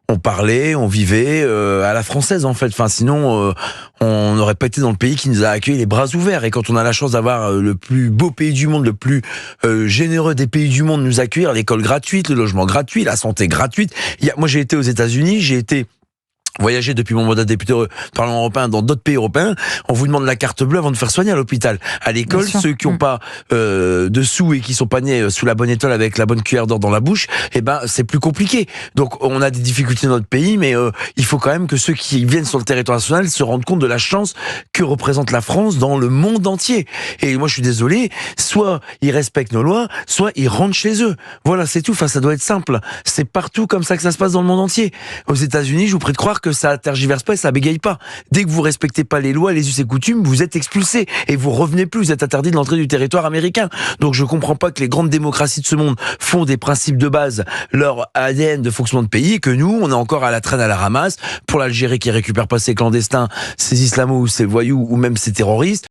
on parlait, on vivait à la française en fait. Enfin, sinon, on n'aurait pas été dans le pays qui nous a accueillis les bras ouverts. Et quand on a la chance d'avoir le plus beau pays du monde, le plus généreux des pays du monde nous accueillir, l'école gratuite, le logement gratuit, la santé gratuite. Moi, j'ai été aux États-Unis, j'ai été voyager depuis mon mandat de député Parlement européen dans d'autres pays européens, on vous demande la carte bleue avant de faire soigner à l'hôpital. À l'école, ceux qui n'ont pas de sous et qui sont pas nés sous la bonne étoile avec la bonne cuillère d'or dans la bouche, eh ben c'est plus compliqué. Donc on a des difficultés dans notre pays, mais il faut quand même que ceux qui viennent sur le territoire national se rendent compte de la chance que représente la France dans le monde entier. Et moi je suis désolé, soit ils respectent nos lois, soit ils rentrent chez eux. Voilà, c'est tout. Enfin, ça doit être simple. C'est partout comme ça que ça se passe dans le monde entier. Aux États-Unis, je vous prie de croire que ça tergiverse pas et ça bégaye pas. Dès que vous respectez pas les lois, les us et coutumes, vous êtes expulsé et vous revenez plus, vous êtes interdit de l'entrée du territoire américain. Donc je comprends pas que les grandes démocraties de ce monde font des principes de base leur ADN de fonctionnement de pays et que nous, on est encore à la traîne à la ramasse pour l'Algérie qui récupère pas ses clandestins, ses islamos, ses voyous ou même ses terroristes.